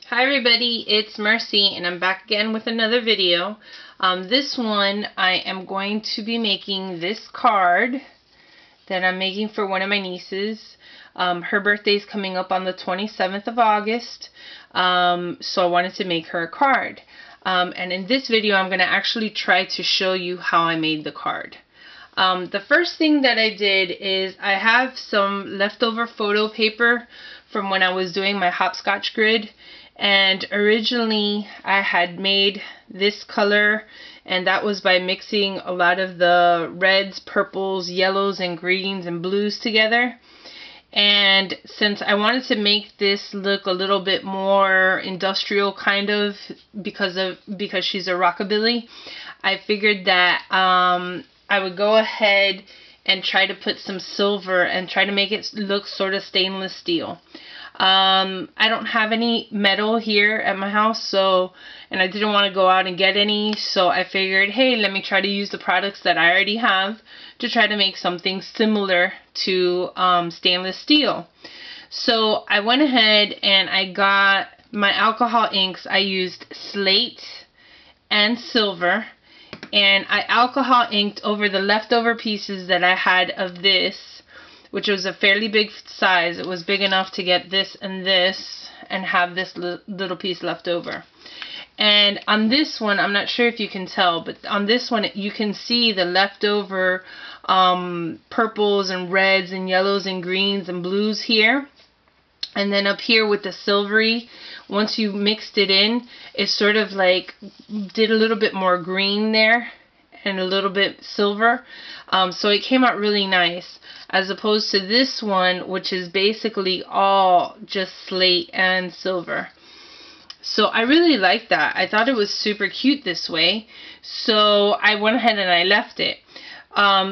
Hi everybody, it's Mercy and I'm back again with another video. This one I am going to be making this card that I'm making for one of my nieces. Her birthday is coming up on the 27th of August, so I wanted to make her a card. And in this video I'm going to actually try to show you how I made the card. The first thing that I did is I have some leftover photo paper from when I was doing my hopscotch grid. And originally I had made this color, and that was by mixing a lot of the reds, purples, yellows, and greens and blues together. And since I wanted to make this look a little bit more industrial kind of because she's a rockabilly, I figured that I would go ahead and try to put some silver and try to make it look sort of stainless steel. I don't have any metal here at my house, and I didn't want to go out and get any, so I figured, hey, let me try to use the products that I already have to try to make something similar to stainless steel. So I went ahead and I got my alcohol inks. I used slate and silver, and I alcohol inked over the leftover pieces that I had of this, which was a fairly big size. It was big enough to get this and have this little piece left over. And on this one, I'm not sure if you can tell, but on this one you can see the leftover purples and reds and yellows and greens and blues here. And then up here with the silvery, once you mixed it in, it sort of like did a little bit more green there and a little bit silver. So it came out really nice, as opposed to this one, which is basically all just slate and silver. So I really liked that. I thought it was super cute this way, so I went ahead and I left it.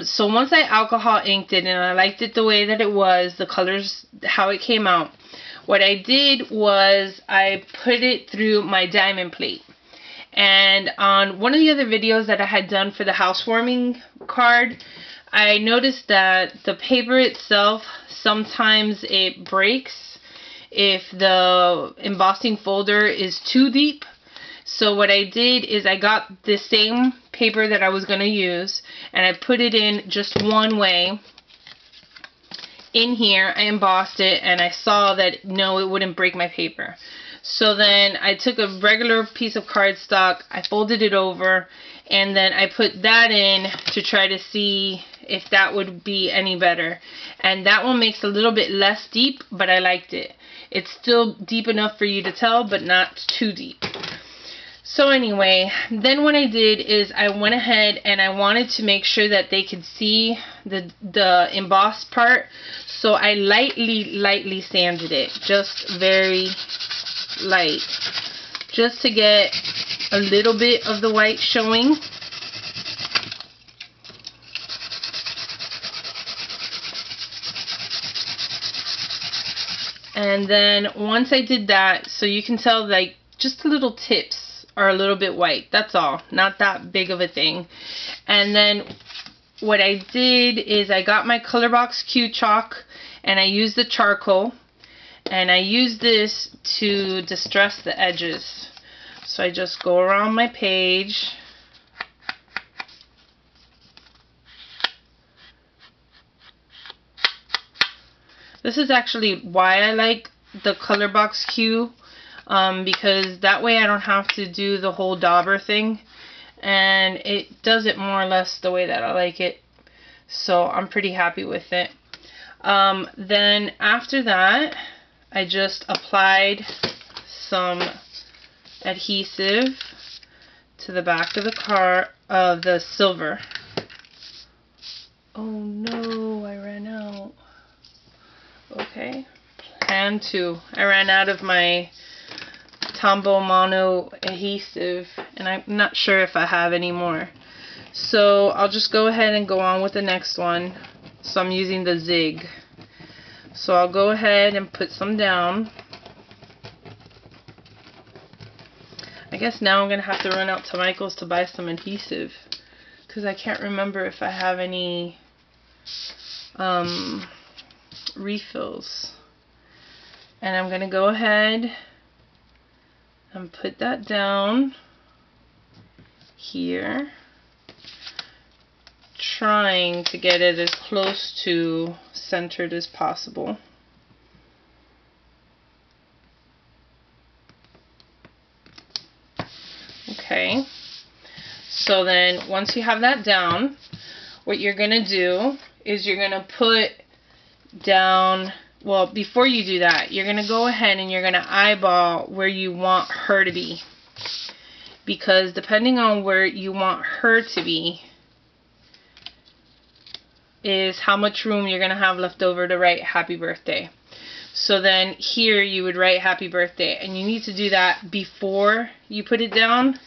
So once I alcohol inked it and I liked it the way that it was, the colors, how it came out, what I did was I put it through my diamond plate. And on one of the other videos that I had done for the housewarming card, I noticed that the paper itself, sometimes it breaks if the embossing folder is too deep. So what I did is I got the same paper that I was going to use, and I put it in just one way. In here, I embossed it, and I saw that no, it wouldn't break my paper. So then I took a regular piece of cardstock, I folded it over, and then I put that in to try to see if that would be any better. And that one makes a little bit less deep, but I liked it. It's still deep enough for you to tell, but not too deep. So anyway, then what I did is I went ahead and I wanted to make sure that they could see the embossed part. So I lightly sanded it, just very light, just to get a little bit of the white showing. And then once I did that, so you can tell like just the little tips are a little bit white, that's all, not that big of a thing. And then what I did is I got my Colorbox Q chalk and I used the charcoal. And I use this to distress the edges. So I just go around my page. This is actually why I like the Colorbox Q, because that way I don't have to do the whole dauber thing. And it does it more or less the way that I like it. So I'm pretty happy with it. Then after that, I just applied some adhesive to the back of the card of the silver. Oh no, I ran out. Okay, plan 2. I ran out of my Tombow Mono adhesive, and I'm not sure if I have any more. So I'll just go ahead and go on with the next one. So I'm using the Zig. So I'll go ahead and put some down. I guess now I'm going to have to run out to Michael's to buy some adhesive, because I can't remember if I have any refills. And I'm going to go ahead and put that down here, trying to get it as close to centered as possible. Okay, so then once you have that down, what you're going to do is you're going to put down, well, before you do that, you're going to go ahead and you're going to eyeball where you want her to be. Because depending on where you want her to be is how much room you're going to have left over to write happy birthday. So then here you would write happy birthday, and you need to do that before you put it down,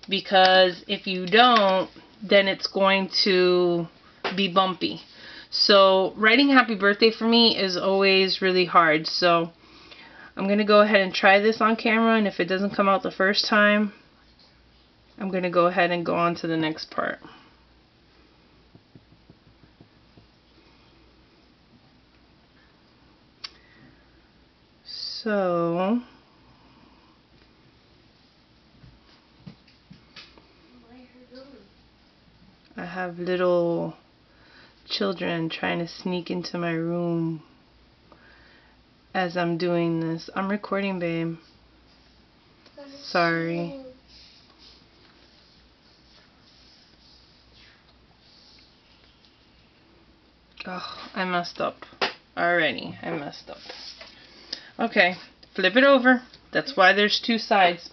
because if you don't, then it's going to be bumpy. So writing happy birthday for me is always really hard. So I'm going to go ahead and try this on camera, and if it doesn't come out the first time, I'm going to go ahead and go on to the next part. So I have little children trying to sneak into my room as I'm doing this. I'm recording, babe. Sorry. Oh, I messed up. Already, I messed up. Okay, flip it over. That's why there's two sides.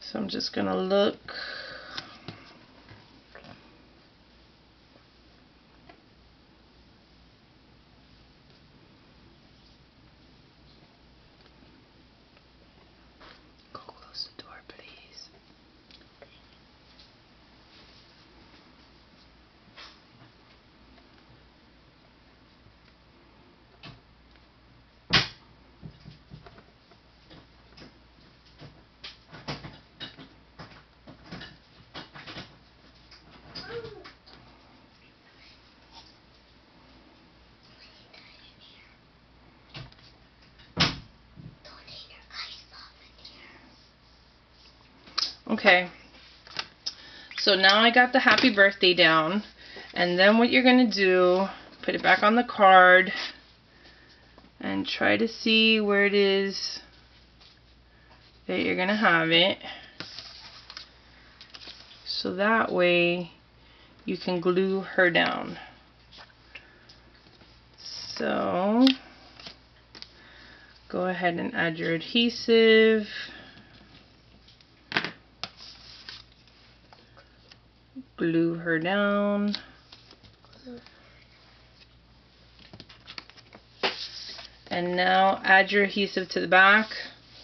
So I'm just gonna look. Go close the door, please. Okay, so now I got the happy birthday down, and then what you're going to do, put it back on the card and try to see where it is that you're going to have it, so that way you can glue her down. So go ahead and add your adhesive. Glue her down. And now add your adhesive to the back.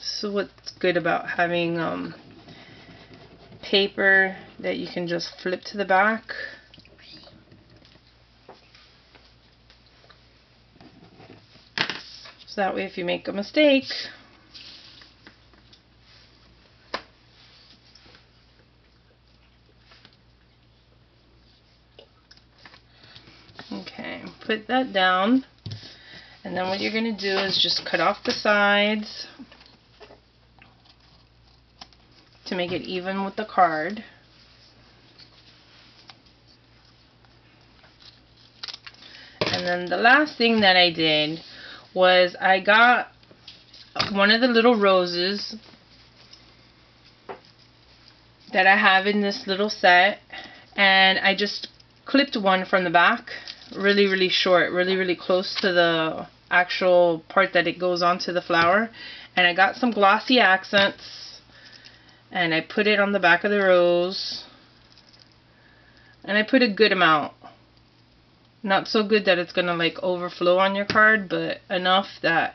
So what's good about having paper that you can just flip to the back. So that way if you make a mistake, okay, put that down, and then what you're going to do is just cut off the sides to make it even with the card. And then the last thing that I did was I got one of the little roses that I have in this little set, and I just clipped one from the back, really short, really close to the actual part that it goes onto the flower, and I got some glossy accents and I put it on the back of the rose, and I put a good amount. Not so good that it's gonna like overflow on your card, but enough that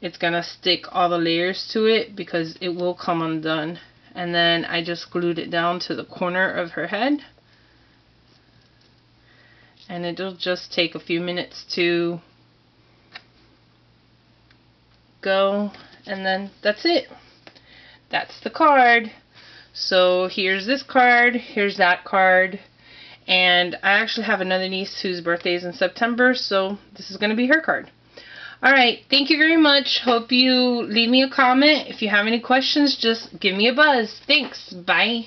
it's gonna stick all the layers to it, because it will come undone. And then I just glued it down to the corner of her head, and it'll just take a few minutes to go, and then that's it. That's the card. So here's this card, here's that card, and I actually have another niece whose birthday is in September, so this is going to be her card. Alright, thank you very much. Hope you leave me a comment. If you have any questions, just give me a buzz. Thanks. Bye.